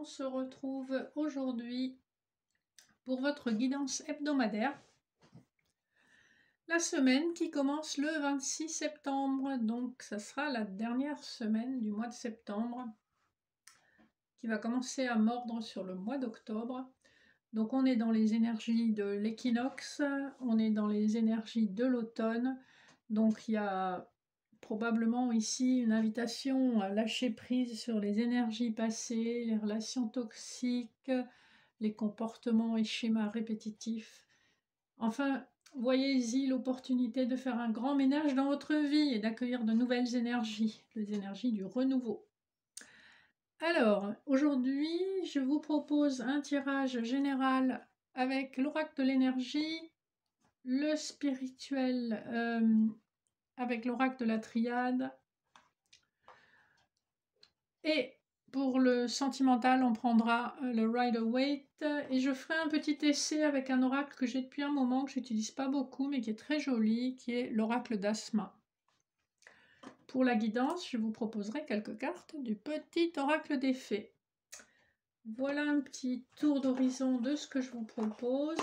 on se retrouve aujourd'hui pour votre guidance hebdomadaire. La semaine qui commence le 26 septembre, donc ça sera la dernière semaine du mois de septembre qui va commencer à mordre sur le mois d'octobre. Donc on est dans les énergies de l'équinoxe, on est dans les énergies de l'automne, donc il y a probablement ici une invitation à lâcher prise sur les énergies passées, les relations toxiques, les comportements et schémas répétitifs. Enfin, voyez-y l'opportunité de faire un grand ménage dans votre vie et d'accueillir de nouvelles énergies, les énergies du renouveau. Alors, aujourd'hui, je vous propose un tirage général avec l'oracle de l'énergie, le spirituel avec l'oracle de la triade, et pour le sentimental, on prendra le Rider-Waite, et je ferai un petit essai avec un oracle que j'ai depuis un moment, que je n'utilise pas beaucoup, mais qui est très joli, qui est l'oracle d'Asma. Pour la guidance, je vous proposerai quelques cartes du petit oracle des fées. Voilà un petit tour d'horizon de ce que je vous propose.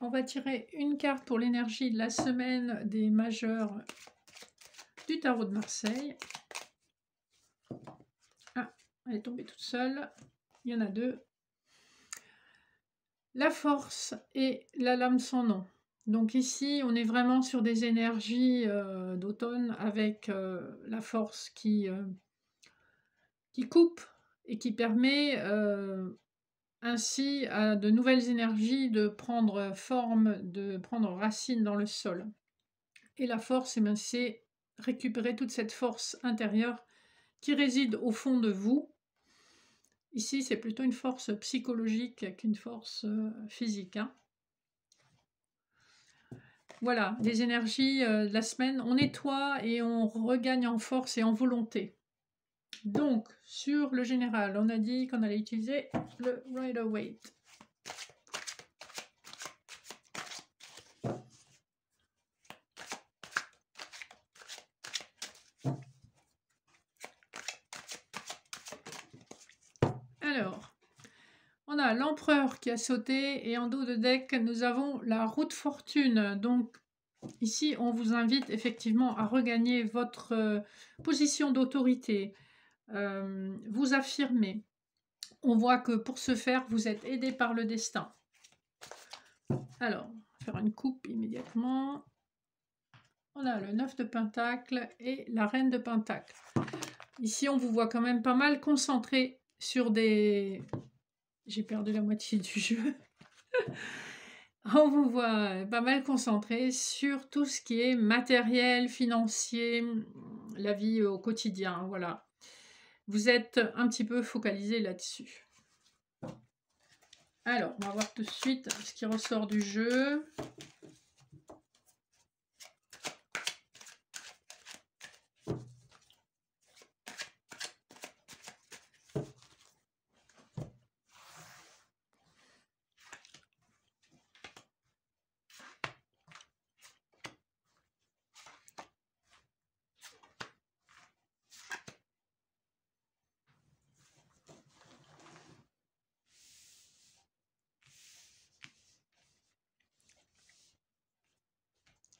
On va tirer une carte pour l'énergie de la semaine des majeurs du tarot de Marseille. Ah, elle est tombée toute seule. Il y en a deux. La force et la lame sans nom. Donc ici, on est vraiment sur des énergies d'automne avec la force qui coupe et qui permet ainsi à de nouvelles énergies de prendre forme, de prendre racine dans le sol. Et la force, c'est récupérer toute cette force intérieure qui réside au fond de vous. Ici, c'est plutôt une force psychologique qu'une force physique. Voilà, les énergies de la semaine, on nettoie et on regagne en force et en volonté. Donc, sur le général, on a dit qu'on allait utiliser le Rider-Waite. Alors, on a l'empereur qui a sauté et en dos de deck, nous avons la roue de fortune. Donc, ici, on vous invite effectivement à regagner votre position d'autorité, vous affirmer. On voit que pour ce faire, vous êtes aidé par le destin. Alors, on va faire une coupe immédiatement. On a le 9 de Pentacle et la Reine de Pentacle. Ici, on vous voit quand même pas mal concentré sur des... J'ai perdu la moitié du jeu. On vous voit pas mal concentré sur tout ce qui est matériel, financier, la vie au quotidien, voilà. Vous êtes un petit peu focalisé là-dessus. Alors, on va voir tout de suite ce qui ressort du jeu.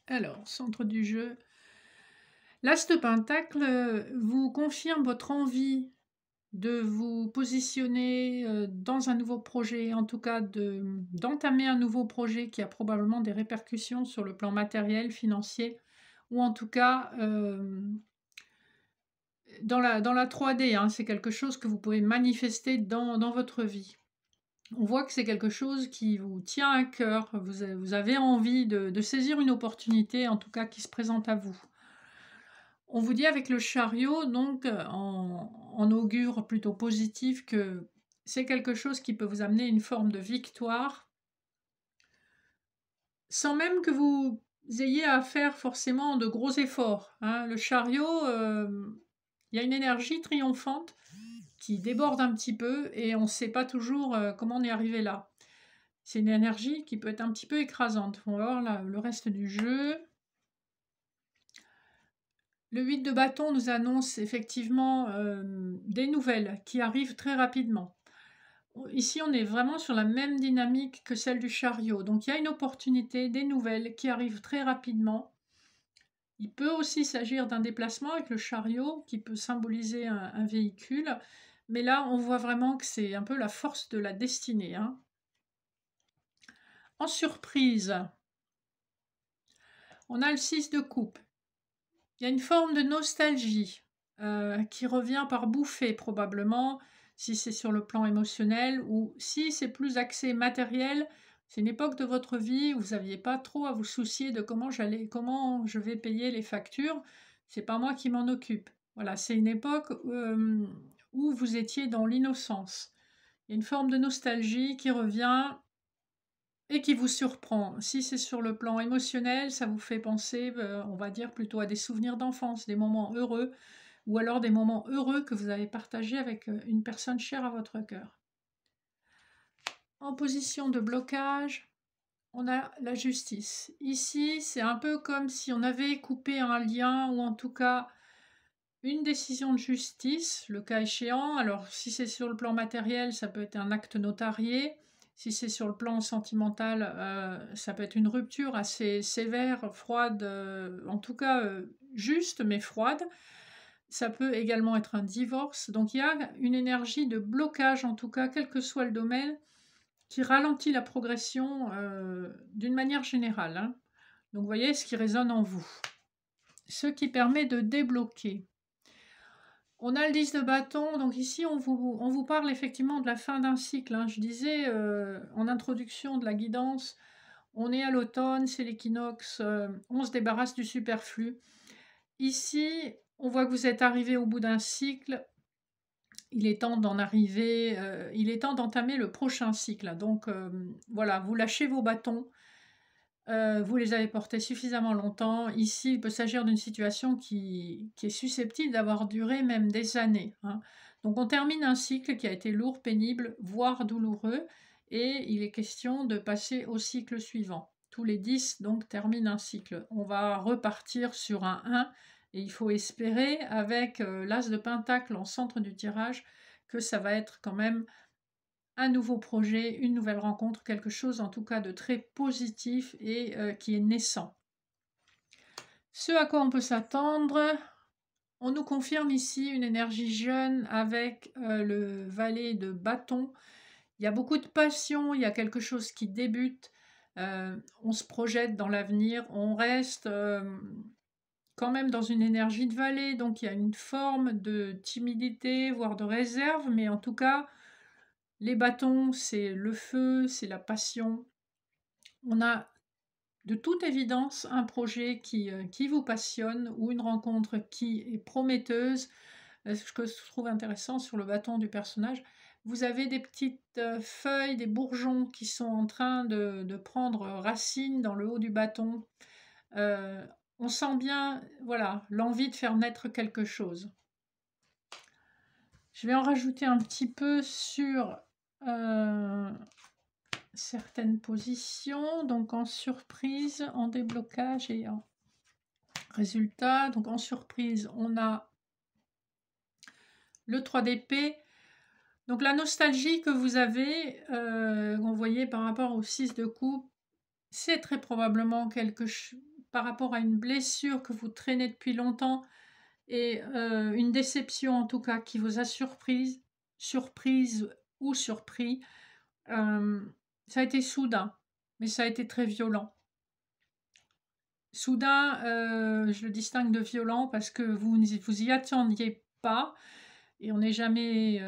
Alors, centre du jeu. L'As de Pentacle vous confirme votre envie de vous positionner dans un nouveau projet, en tout cas d'entamer un nouveau projet qui a probablement des répercussions sur le plan matériel, financier, ou en tout cas dans la 3D, hein, c'est quelque chose que vous pouvez manifester dans votre vie. On voit que c'est quelque chose qui vous tient à cœur, vous avez envie de saisir une opportunité, en tout cas qui se présente à vous. On vous dit avec le chariot, donc en augure plutôt positif, que c'est quelque chose qui peut vous amener une forme de victoire, sans même que vous ayez à faire forcément de gros efforts. Hein. Le chariot, il y a une énergie triomphante qui déborde un petit peu et on ne sait pas toujours comment on est arrivé là. C'est une énergie qui peut être un petit peu écrasante. On va voir là, le reste du jeu. Le 8 de bâton nous annonce effectivement des nouvelles qui arrivent très rapidement. Ici, on est vraiment sur la même dynamique que celle du chariot. Donc, il y a une opportunité, des nouvelles qui arrivent très rapidement. Il peut aussi s'agir d'un déplacement avec le chariot qui peut symboliser un véhicule. Mais là, on voit vraiment que c'est un peu la force de la destinée, hein. En surprise, on a le 6 de coupe. Il y a une forme de nostalgie qui revient par bouffée probablement, si c'est sur le plan émotionnel, ou si c'est plus axé matériel. C'est une époque de votre vie où vous n'aviez pas trop à vous soucier de comment je vais payer les factures. C'est pas moi qui m'en occupe. Voilà, c'est une époque où vous étiez dans l'innocence. Il y a une forme de nostalgie qui revient et qui vous surprend. Si c'est sur le plan émotionnel, ça vous fait penser, on va dire plutôt à des souvenirs d'enfance, des moments heureux, ou alors des moments heureux que vous avez partagés avec une personne chère à votre cœur. En position de blocage, on a la justice. Ici, c'est un peu comme si on avait coupé un lien, ou en tout cas une décision de justice, le cas échéant. Alors, si c'est sur le plan matériel, ça peut être un acte notarié. Si c'est sur le plan sentimental, ça peut être une rupture assez sévère, froide, en tout cas juste, mais froide. Ça peut également être un divorce. Donc il y a une énergie de blocage, en tout cas, quel que soit le domaine, qui ralentit la progression d'une manière générale, hein. Donc vous voyez ce qui résonne en vous. Ce qui permet de débloquer. On a le 10 de bâton, donc ici on vous parle effectivement de la fin d'un cycle, hein. Je disais en introduction de la guidance, on est à l'automne, c'est l'équinoxe, on se débarrasse du superflu. Ici, on voit que vous êtes arrivé au bout d'un cycle, il est temps d'en arriver, il est temps d'entamer le prochain cycle. Donc voilà, vous lâchez vos bâtons, vous les avez portés suffisamment longtemps. Ici, il peut s'agir d'une situation qui est susceptible d'avoir duré même des années, hein. Donc on termine un cycle qui a été lourd, pénible, voire douloureux, et il est question de passer au cycle suivant. Tous les 10 donc terminent un cycle. On va repartir sur un 1, et il faut espérer, avec l'as de pentacle en centre du tirage, que ça va être quand même un nouveau projet, une nouvelle rencontre, quelque chose en tout cas de très positif et qui est naissant. Ce à quoi on peut s'attendre, on nous confirme ici une énergie jeune avec le valet de bâton. Il y a beaucoup de passion, il y a quelque chose qui débute, on se projette dans l'avenir, on reste quand même dans une énergie de valet, donc il y a une forme de timidité, voire de réserve, mais en tout cas, les bâtons, c'est le feu, c'est la passion. On a de toute évidence un projet qui vous passionne ou une rencontre qui est prometteuse. Ce que je trouve intéressant sur le bâton du personnage, vous avez des petites feuilles, des bourgeons qui sont en train de prendre racine dans le haut du bâton. On sent bien, voilà, l'envie de faire naître quelque chose. Je vais en rajouter un petit peu sur certaines positions, donc en surprise, en déblocage et en résultat. Donc en surprise, on a le 3 d'épée. Donc la nostalgie que vous avez, vous voyez par rapport au 6 de coupe, c'est très probablement quelque chose par rapport à une blessure que vous traînez depuis longtemps et une déception en tout cas qui vous a surprise ou surpris. Ça a été soudain, mais ça a été très violent. Soudain, je le distingue de violent parce que vous y attendiez pas et on n'est jamais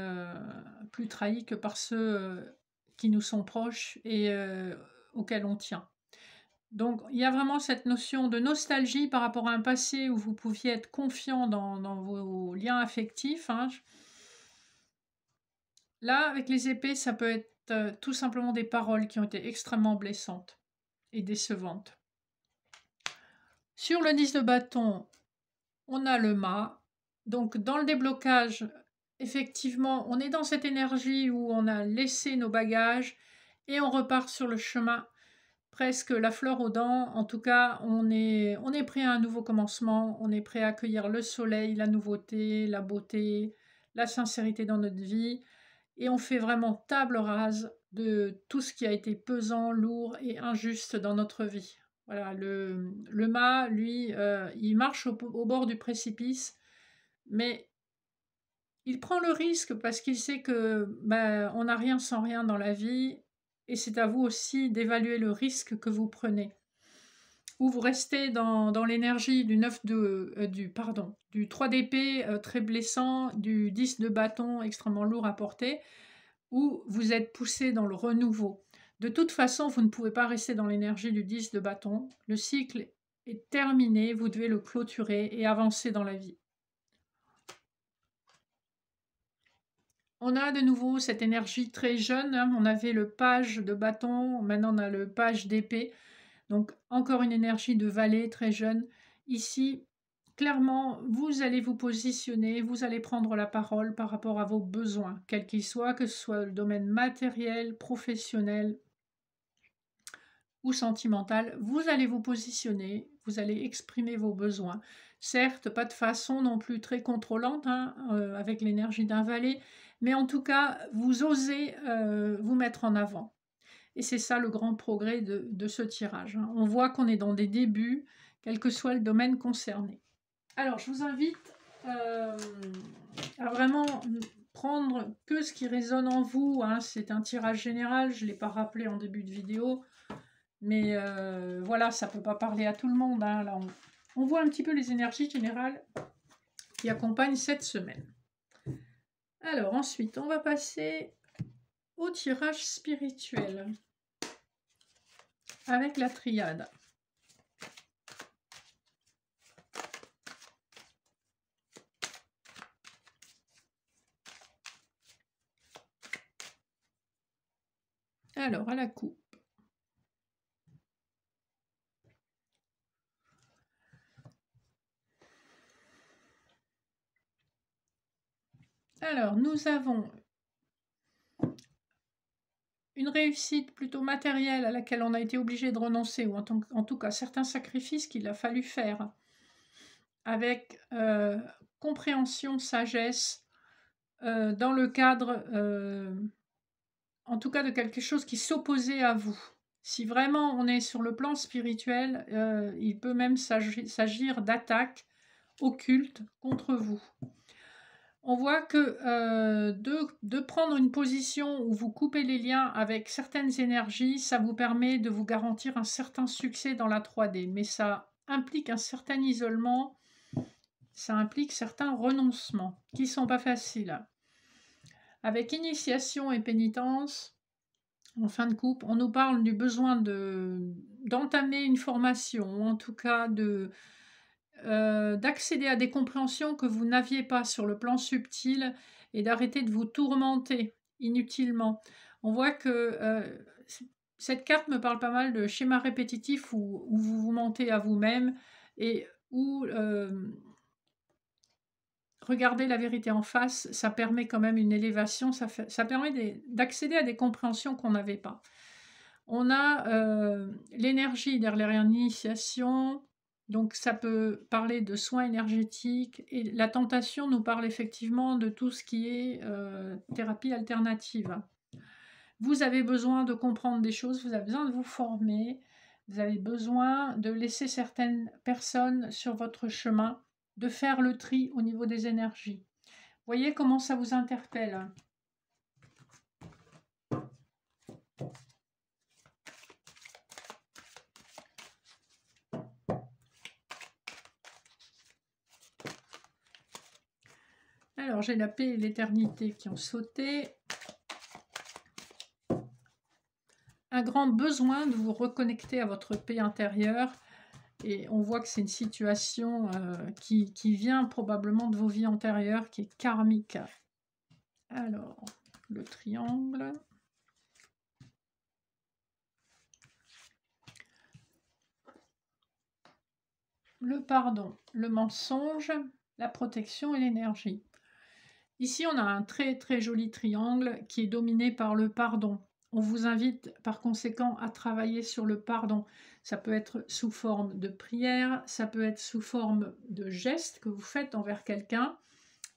plus trahi que par ceux qui nous sont proches et auxquels on tient. Donc il y a vraiment cette notion de nostalgie par rapport à un passé où vous pouviez être confiant dans vos liens affectifs, hein. Là, avec les épées, ça peut être tout simplement des paroles qui ont été extrêmement blessantes et décevantes. Sur le 10 de bâton, on a le mât. Donc dans le déblocage, effectivement, on est dans cette énergie où on a laissé nos bagages et on repart sur le chemin presque la fleur aux dents. En tout cas, on est prêt à un nouveau commencement, on est prêt à accueillir le soleil, la nouveauté, la beauté, la sincérité dans notre vie. Et on fait vraiment table rase de tout ce qui a été pesant, lourd et injuste dans notre vie. Voilà, le mât, lui, il marche au bord du précipice, mais il prend le risque parce qu'il sait que on n'a rien sans rien dans la vie, et c'est à vous aussi d'évaluer le risque que vous prenez. Ou vous restez dans l'énergie du 9 de, du 3 d'épée très blessant, du 10 de bâton extrêmement lourd à porter, ou vous êtes poussé dans le renouveau. De toute façon, vous ne pouvez pas rester dans l'énergie du 10 de bâton. Le cycle est terminé, vous devez le clôturer et avancer dans la vie. On a de nouveau cette énergie très jeune, hein. On avait le page de bâton, maintenant on a le page d'épée. Donc encore une énergie de valet très jeune. Ici, clairement, vous allez vous positionner, vous allez prendre la parole par rapport à vos besoins, quels qu'ils soient, que ce soit le domaine matériel, professionnel ou sentimental. Vous allez vous positionner, vous allez exprimer vos besoins. Certes, pas de façon non plus très contrôlante, hein, avec l'énergie d'un valet, mais en tout cas, vous osez vous mettre en avant. Et c'est ça le grand progrès de ce tirage, hein. On voit qu'on est dans des débuts, quel que soit le domaine concerné. Alors, je vous invite à vraiment prendre que ce qui résonne en vous, hein. C'est un tirage général, je ne l'ai pas rappelé en début de vidéo, mais voilà, ça ne peut pas parler à tout le monde, hein. Là, on voit un petit peu les énergies générales qui accompagnent cette semaine. Alors, ensuite, on va passer au tirage spirituel avec la triade. Alors, à la coupe. Alors, nous avons une réussite plutôt matérielle à laquelle on a été obligé de renoncer, ou en tout cas certains sacrifices qu'il a fallu faire, avec compréhension, sagesse, dans le cadre, en tout cas, de quelque chose qui s'opposait à vous. Si vraiment on est sur le plan spirituel, il peut même s'agir d'attaques occultes contre vous. On voit que de prendre une position où vous coupez les liens avec certaines énergies, ça vous permet de vous garantir un certain succès dans la 3D. Mais ça implique un certain isolement, ça implique certains renoncements qui ne sont pas faciles. Avec initiation et pénitence, en fin de coupe, on nous parle du besoin d'entamer une formation, ou en tout cas d'accéder à des compréhensions que vous n'aviez pas sur le plan subtil et d'arrêter de vous tourmenter inutilement. On voit que cette carte me parle pas mal de schémas répétitifs où vous vous mentez à vous-même et où regarder la vérité en face, ça permet quand même une élévation, ça permet d'accéder à des compréhensions qu'on n'avait pas. On a l'énergie derrière l'initiation, donc ça peut parler de soins énergétiques, et la tentation nous parle effectivement de tout ce qui est thérapie alternative. Vous avez besoin de comprendre des choses, vous avez besoin de vous former, vous avez besoin de laisser certaines personnes sur votre chemin, de faire le tri au niveau des énergies. Voyez comment ça vous interpelle. Alors, j'ai la paix et l'éternité qui ont sauté. Un grand besoin de vous reconnecter à votre paix intérieure. Et on voit que c'est une situation qui vient probablement de vos vies antérieures, qui est karmique. Alors, le triangle. Le pardon, le mensonge, la protection et l'énergie. Ici, on a un très très joli triangle qui est dominé par le pardon. On vous invite par conséquent à travailler sur le pardon. Ça peut être sous forme de prière, ça peut être sous forme de gestes que vous faites envers quelqu'un.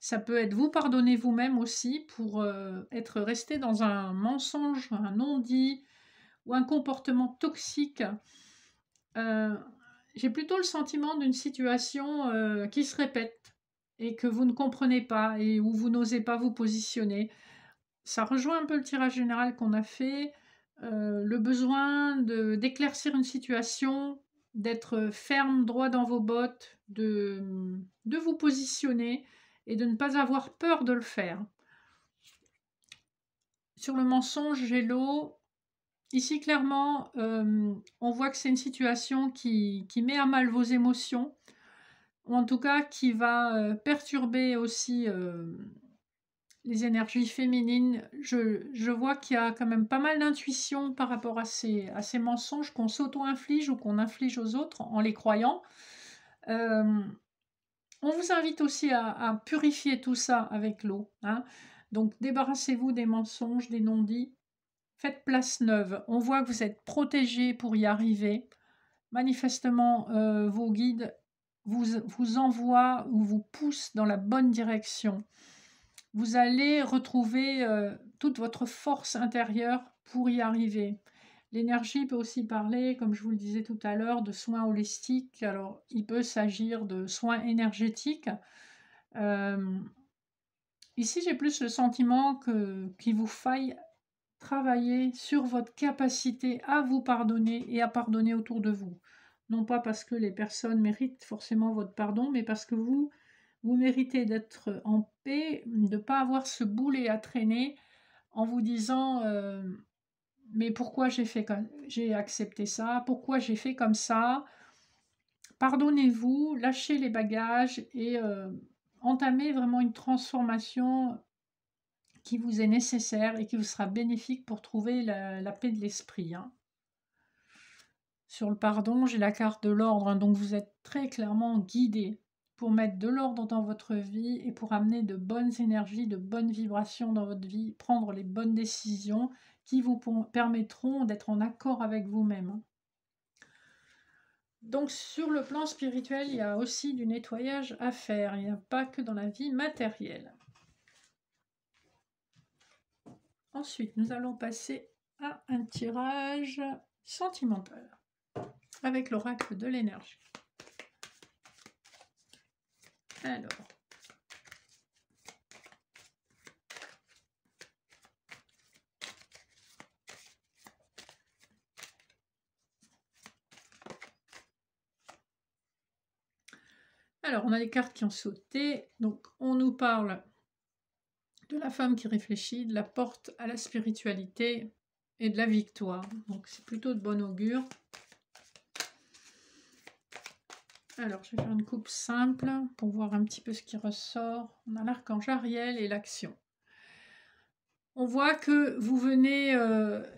Ça peut être vous pardonner vous-même aussi pour être resté dans un mensonge, un non-dit ou un comportement toxique. J'ai plutôt le sentiment d'une situation qui se répète et que vous ne comprenez pas et où vous n'osez pas vous positionner. Ça rejoint un peu le tirage général qu'on a fait, le besoin d'éclaircir une situation, d'être ferme, droit dans vos bottes, de vous positionner et de ne pas avoir peur de le faire. Sur le mensonge, j'ai l'eau. Ici, clairement, on voit que c'est une situation qui met à mal vos émotions, ou en tout cas qui va perturber aussi les énergies féminines. Je vois qu'il y a quand même pas mal d'intuition par rapport à ces mensonges qu'on s'auto-inflige ou qu'on inflige aux autres en les croyant. On vous invite aussi à purifier tout ça avec l'eau, hein. Donc débarrassez-vous des mensonges, des non-dits. Faites place neuve. On voit que vous êtes protégé pour y arriver. Manifestement, vos guides vous envoient ou vous poussent dans la bonne direction. Vous allez retrouver toute votre force intérieure pour y arriver. L'énergie peut aussi parler, comme je vous le disais tout à l'heure, de soins holistiques. Alors, il peut s'agir de soins énergétiques. Ici, j'ai plus le sentiment qu'il vous faille travailler sur votre capacité à vous pardonner et à pardonner autour de vous. Non pas parce que les personnes méritent forcément votre pardon, mais parce que vous méritez d'être en paix, de ne pas avoir ce boulet à traîner en vous disant mais pourquoi j'ai accepté ça, pourquoi j'ai fait comme ça. Pardonnez-vous, lâchez les bagages et entamez vraiment une transformation qui vous est nécessaire et qui vous sera bénéfique pour trouver la paix de l'esprit, hein. Sur le pardon, j'ai la carte de l'ordre, hein, donc vous êtes très clairement guidé pour mettre de l'ordre dans votre vie et pour amener de bonnes énergies, de bonnes vibrations dans votre vie, prendre les bonnes décisions qui vous permettront d'être en accord avec vous-même, hein. Donc sur le plan spirituel, il y a aussi du nettoyage à faire, il n'y a pas que dans la vie matérielle. Ensuite, nous allons passer à un tirage sentimental avec l'oracle de l'énergie. Alors, on a des cartes qui ont sauté. Donc, on nous parle de la femme qui réfléchit, de la porte à la spiritualité et de la victoire. Donc, c'est plutôt de bon augure. Alors, je vais faire une coupe simple pour voir un petit peu ce qui ressort. On a l'archange Ariel et l'action. On voit que vous venez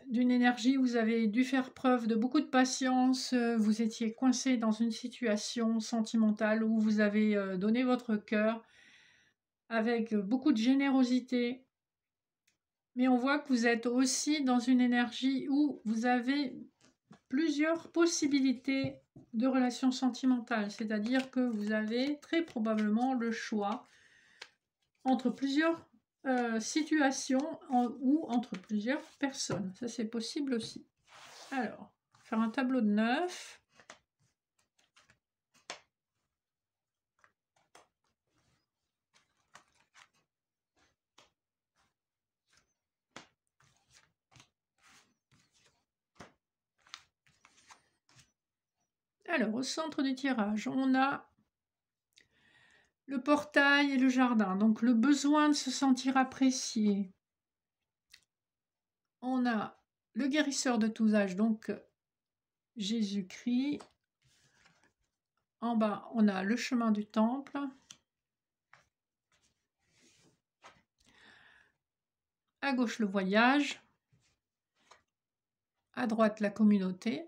d'une énergie où vous avez dû faire preuve de beaucoup de patience, vous étiez coincé dans une situation sentimentale où vous avez donné votre cœur avec beaucoup de générosité. Mais on voit que vous êtes aussi dans une énergie où vous avez plusieurs possibilités de relations sentimentales, c'est-à-dire que vous avez très probablement le choix entre plusieurs situations ou entre plusieurs personnes. Ça, c'est possible aussi. Alors, faire un tableau de 9. Alors, au centre du tirage, on a le portail et le jardin. Donc, le besoin de se sentir apprécié. On a le guérisseur de tous âges, donc Jésus-Christ. En bas, on a le chemin du temple. À gauche, le voyage. À droite, la communauté.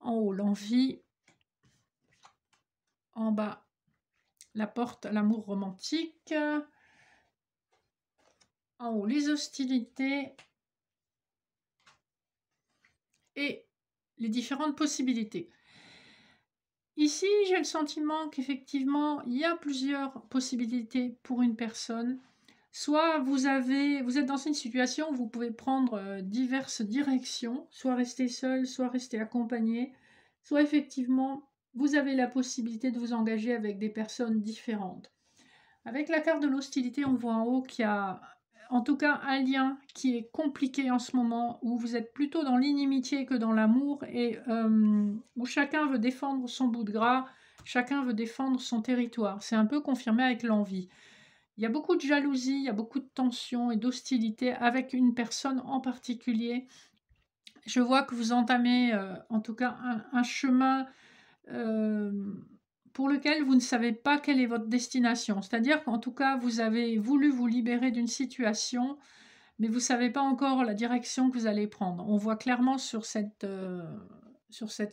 En haut, l'envie. En bas, la porte à l'amour romantique. en haut, les hostilités et les différentes possibilités. Ici, j'ai le sentiment qu'effectivement, il y a plusieurs possibilités pour une personne. Soit vous êtes dans une situation où vous pouvez prendre diverses directions, soit rester seul, soit rester accompagné, soit effectivement, vous avez la possibilité de vous engager avec des personnes différentes. Avec la carte de l'hostilité, on voit en haut qu'il y a en tout cas un lien qui est compliqué en ce moment, où vous êtes plutôt dans l'inimitié que dans l'amour, et où chacun veut défendre son bout de gras, chacun veut défendre son territoire. C'est un peu confirmé avec l'envie. Il y a beaucoup de jalousie, il y a beaucoup de tension et d'hostilité avec une personne en particulier. Je vois que vous entamez en tout cas un chemin euh, pour lequel vous ne savez pas quelle est votre destination. C'est-à-dire qu'en tout cas, vous avez voulu vous libérer d'une situation, mais vous ne savez pas encore la direction que vous allez prendre. On voit clairement sur cette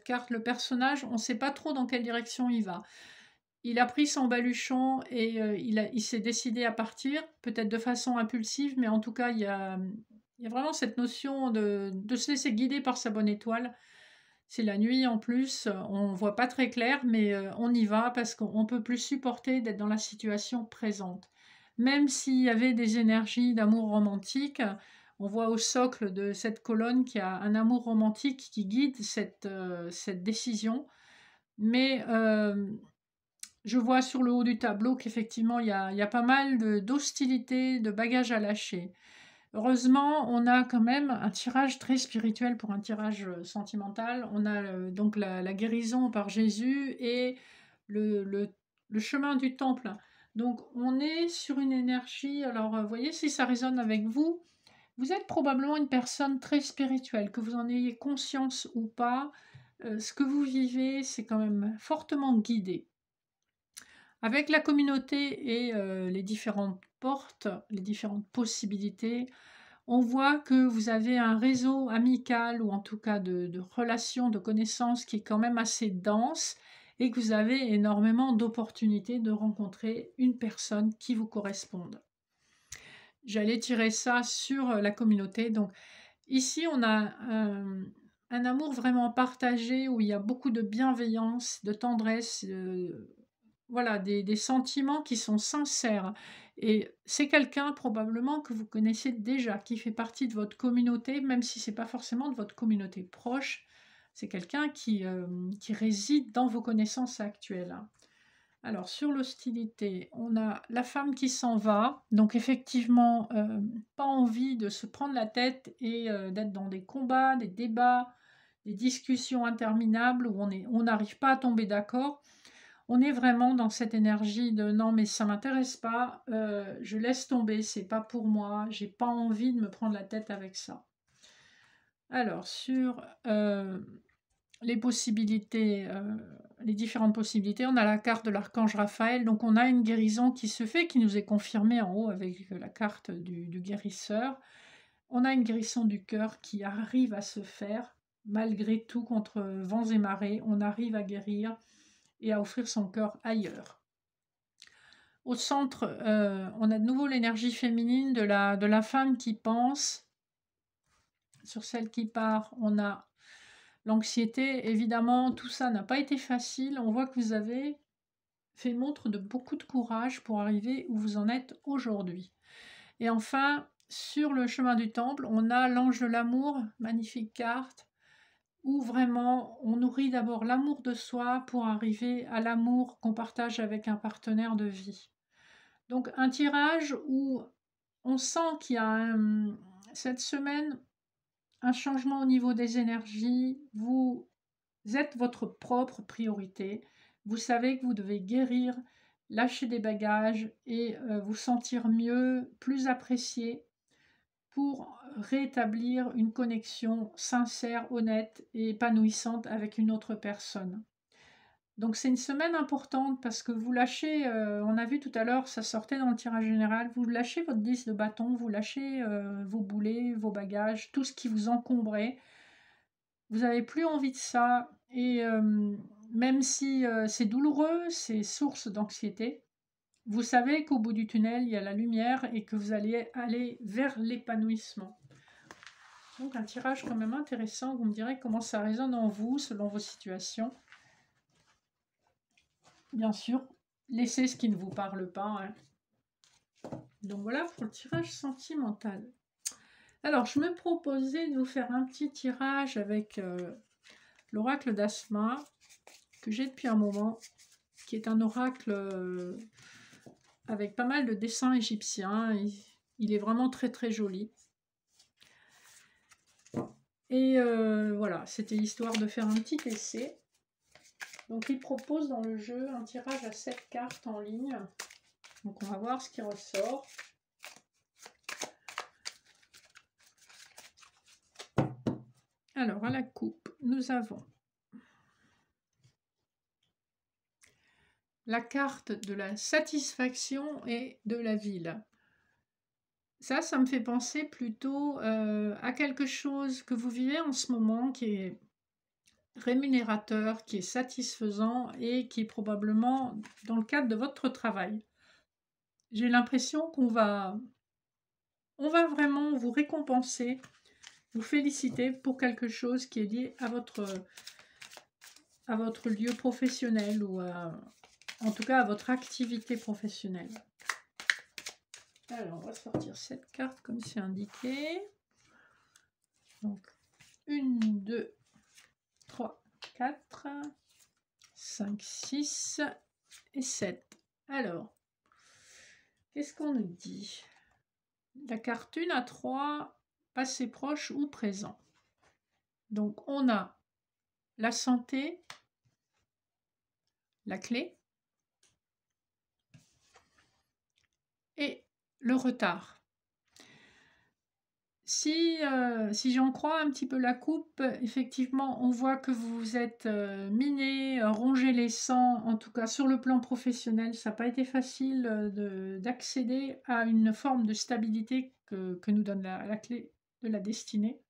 carte le personnage, on ne sait pas trop dans quelle direction il va. Il a pris son baluchon et il s'est décidé à partir, peut-être de façon impulsive, mais en tout cas, il y a vraiment cette notion de se laisser guider par sa bonne étoile. C'est la nuit en plus, on ne voit pas très clair, mais on y va parce qu'on ne peut plus supporter d'être dans la situation présente. Même s'il y avait des énergies d'amour romantique, on voit au socle de cette colonne qu'il y a un amour romantique qui guide cette décision. Mais je vois sur le haut du tableau qu'effectivement, il y a pas mal d'hostilité, de bagages à lâcher. Heureusement, on a quand même un tirage très spirituel pour un tirage sentimental. On a donc la guérison par Jésus et le chemin du temple. Donc, on est sur une énergie. Alors, voyez si ça résonne avec vous. Vous êtes probablement une personne très spirituelle, que vous en ayez conscience ou pas. Ce que vous vivez, c'est quand même fortement guidé. Avec la communauté et les différentes portes, les différentes possibilités, on voit que vous avez un réseau amical ou en tout cas de relations, de connaissances qui est quand même assez dense et que vous avez énormément d'opportunités de rencontrer une personne qui vous corresponde. J'allais tirer ça sur la communauté. Donc ici, on a un amour vraiment partagé où il y a beaucoup de bienveillance, de tendresse, voilà, des sentiments qui sont sincères. Et c'est quelqu'un probablement que vous connaissez déjà, qui fait partie de votre communauté, même si ce n'est pas forcément de votre communauté proche. C'est quelqu'un qui réside dans vos connaissances actuelles. Alors, sur l'hostilité, on a la femme qui s'en va. Donc, effectivement, pas envie de se prendre la tête et d'être dans des combats, des débats, des discussions interminables où on n'arrive pas à tomber d'accord. On est vraiment dans cette énergie de non, mais ça m'intéresse pas, je laisse tomber, c'est pas pour moi, j'ai pas envie de me prendre la tête avec ça. Alors, sur les possibilités, les différentes possibilités, on a la carte de l'archange Raphaël, donc on a une guérison qui se fait, qui nous est confirmée en haut avec la carte du guérisseur. On a une guérison du cœur qui arrive à se faire, malgré tout, contre vents et marées, on arrive à guérir et à offrir son cœur ailleurs. Au centre, on a de nouveau l'énergie féminine de la femme qui pense. Sur celle qui part, on a l'anxiété. Évidemment, tout ça n'a pas été facile. On voit que vous avez fait montre de beaucoup de courage pour arriver où vous en êtes aujourd'hui. Et enfin, sur le chemin du temple, on a l'ange de l'amour, magnifique carte, où vraiment on nourrit d'abord l'amour de soi pour arriver à l'amour qu'on partage avec un partenaire de vie. Donc un tirage où on sent qu'il y a cette semaine un changement au niveau des énergies. Vous êtes votre propre priorité. Vous savez que vous devez guérir, lâcher des bagages et vous sentir mieux, plus apprécié pour rétablir une connexion sincère, honnête et épanouissante avec une autre personne. Donc c'est une semaine importante parce que vous lâchez, on a vu tout à l'heure, ça sortait dans le tirage général, vous lâchez votre 10 de bâton, vous lâchez vos boulets, vos bagages, tout ce qui vous encombrait. Vous n'avez plus envie de ça et même si c'est douloureux, c'est source d'anxiété. vous savez qu'au bout du tunnel, il y a la lumière et que vous allez aller vers l'épanouissement. Donc un tirage quand même intéressant, vous me direz comment ça résonne en vous selon vos situations. Bien sûr, laissez ce qui ne vous parle pas. Hein. Donc voilà pour le tirage sentimental. Alors je me proposais de vous faire un petit tirage avec l'oracle d'Asma, que j'ai depuis un moment, qui est un oracle avec pas mal de dessins égyptiens. Il est vraiment très très joli. Et voilà, c'était histoire de faire un petit essai. Donc il propose dans le jeu un tirage à 7 cartes en ligne. Donc on va voir ce qui ressort. Alors à la coupe, nous avons la carte de la satisfaction et de la ville. Ça me fait penser plutôt à quelque chose que vous vivez en ce moment qui est rémunérateur, qui est satisfaisant et qui est probablement dans le cadre de votre travail. J'ai l'impression qu'on va vraiment vous récompenser, vous féliciter pour quelque chose qui est lié à votre lieu professionnel ou en tout cas à votre activité professionnelle. Alors, on va sortir cette carte comme c'est indiqué. Donc, 1, 2, 3, 4, 5, 6 et 7. Alors, qu'est-ce qu'on nous dit? La carte 1 à 3, passé proche ou présent. Donc, on a la santé, la clé, et le retard. Si j'en crois un petit peu la coupe, effectivement, on voit que vous êtes miné, rongé les sangs, en tout cas sur le plan professionnel, ça n'a pas été facile d'accéder à une forme de stabilité que nous donne la clé de la destinée.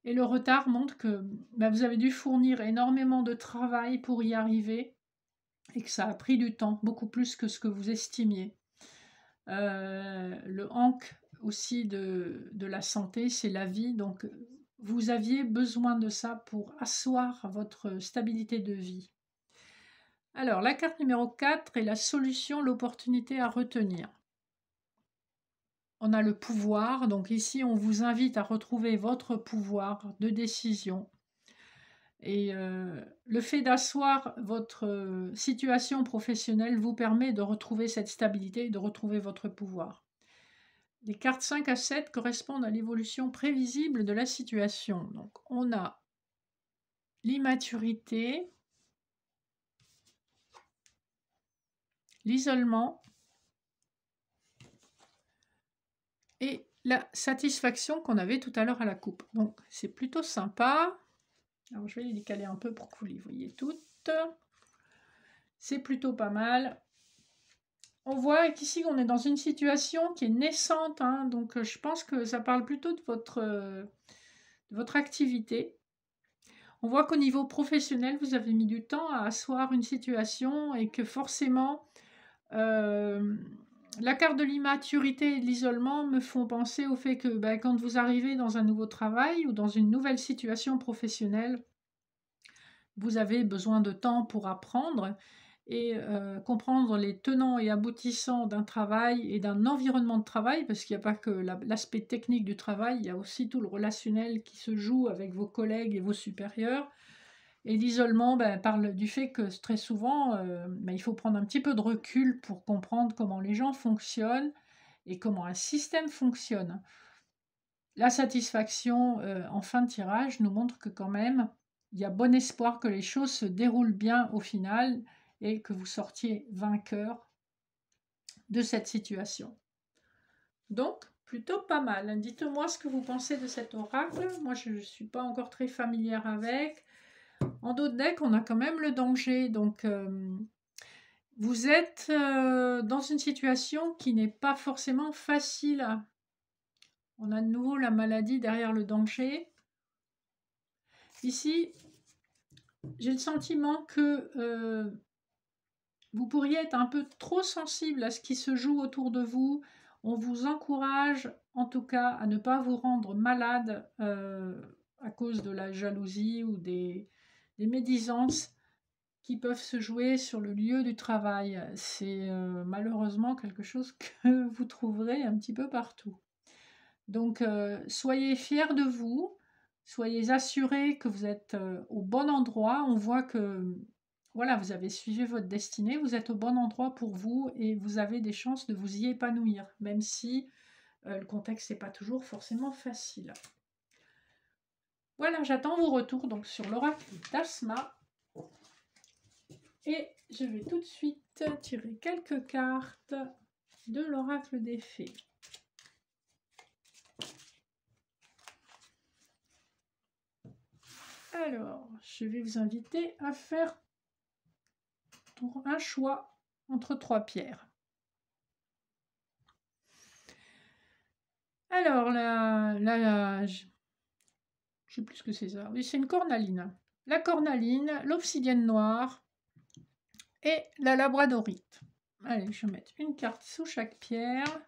Et le retard montre que vous avez dû fournir énormément de travail pour y arriver et que ça a pris du temps, beaucoup plus que ce que vous estimiez. Le hank aussi de la santé, c'est la vie, donc vous aviez besoin de ça pour asseoir votre stabilité de vie. Alors, la carte numéro 4 est la solution, l'opportunité à retenir. On a le pouvoir, donc ici on vous invite à retrouver votre pouvoir de décision. Et le fait d'asseoir votre situation professionnelle vous permet de retrouver cette stabilité et de retrouver votre pouvoir. Les cartes 5 à 7 correspondent à l'évolution prévisible de la situation. Donc, on a l'immaturité, l'isolement et la satisfaction qu'on avait tout à l'heure à la coupe. Donc, c'est plutôt sympa. Alors, je vais les décaler un peu pour que vous les voyez toutes. C'est plutôt pas mal. On voit qu'ici, on est dans une situation qui est naissante. Hein, donc, je pense que ça parle plutôt de votre activité. On voit qu'au niveau professionnel, vous avez mis du temps à asseoir une situation et que forcément, la carte de l'immaturité et de l'isolement me font penser au fait que quand vous arrivez dans un nouveau travail ou dans une nouvelle situation professionnelle, vous avez besoin de temps pour apprendre et comprendre les tenants et aboutissants d'un travail et d'un environnement de travail, parce qu'il n'y a pas que l'aspect technique du travail, il y a aussi tout le relationnel qui se joue avec vos collègues et vos supérieurs. Et l'isolement parle du fait que très souvent, il faut prendre un petit peu de recul pour comprendre comment les gens fonctionnent et comment un système fonctionne. La satisfaction en fin de tirage nous montre que quand même, il y a bon espoir que les choses se déroulent bien au final et que vous sortiez vainqueur de cette situation. Donc, plutôt pas mal. Dites-moi ce que vous pensez de cet oracle. Moi, je ne suis pas encore très familière avec. En dos de deck, on a quand même le danger. Donc, vous êtes dans une situation qui n'est pas forcément facile. On a de nouveau la maladie derrière le danger. Ici, j'ai le sentiment que vous pourriez être un peu trop sensible à ce qui se joue autour de vous. On vous encourage en tout cas à ne pas vous rendre malade à cause de la jalousie ou des médisances qui peuvent se jouer sur le lieu du travail. C'est malheureusement quelque chose que vous trouverez un petit peu partout. Donc, soyez fiers de vous, soyez assurés que vous êtes au bon endroit. On voit que voilà, vous avez suivi votre destinée, vous êtes au bon endroit pour vous et vous avez des chances de vous y épanouir, même si le contexte n'est pas toujours forcément facile. Voilà, j'attends vos retours donc sur l'oracle d'Asma. Et je vais tout de suite tirer quelques cartes de l'oracle des fées. Alors, je vais vous inviter à faire un choix entre 3 pierres. Alors, je sais plus ce que c'est ça. Oui, c'est une cornaline. La cornaline, l'obsidienne noire et la labradorite. Allez, je vais mettre une carte sous chaque pierre.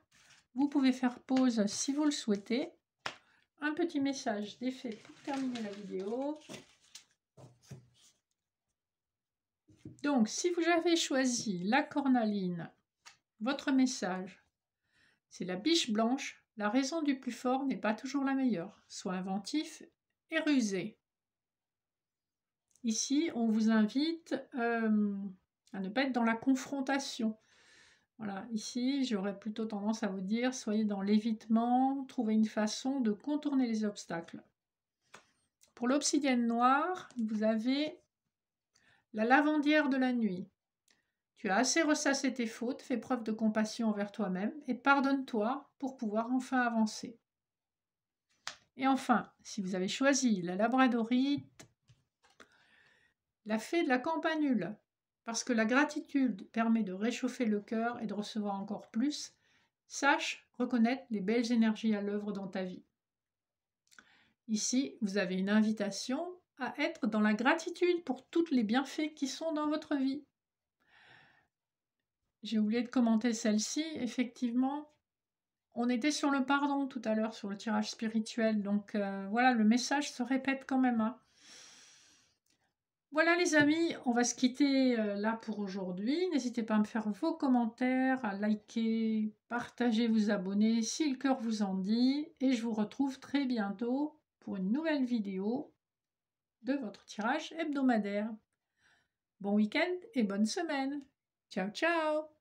Vous pouvez faire pause si vous le souhaitez. Un petit message d'effet pour terminer la vidéo. Donc, si vous avez choisi la cornaline, votre message, c'est la biche blanche. La raison du plus fort n'est pas toujours la meilleure. Sois inventif et rusé. Ici, on vous invite à ne pas être dans la confrontation. Voilà, ici, j'aurais plutôt tendance à vous dire, soyez dans l'évitement, trouvez une façon de contourner les obstacles. Pour l'obsidienne noire, vous avez la lavandière de la nuit. Tu as assez ressassé tes fautes, fais preuve de compassion envers toi-même et pardonne-toi pour pouvoir enfin avancer. Et enfin, si vous avez choisi la labradorite, la fée de la campanule, parce que la gratitude permet de réchauffer le cœur et de recevoir encore plus, sache reconnaître les belles énergies à l'œuvre dans ta vie. Ici, vous avez une invitation à être dans la gratitude pour tous les bienfaits qui sont dans votre vie. J'ai oublié de commenter celle-ci. Effectivement, on était sur le pardon tout à l'heure, sur le tirage spirituel. Donc voilà, le message se répète quand même. Hein. Voilà les amis, on va se quitter là pour aujourd'hui. N'hésitez pas à me faire vos commentaires, à liker, partager, vous abonner si le cœur vous en dit. Et je vous retrouve très bientôt pour une nouvelle vidéo de votre tirage hebdomadaire. Bon week-end et bonne semaine. Ciao, ciao!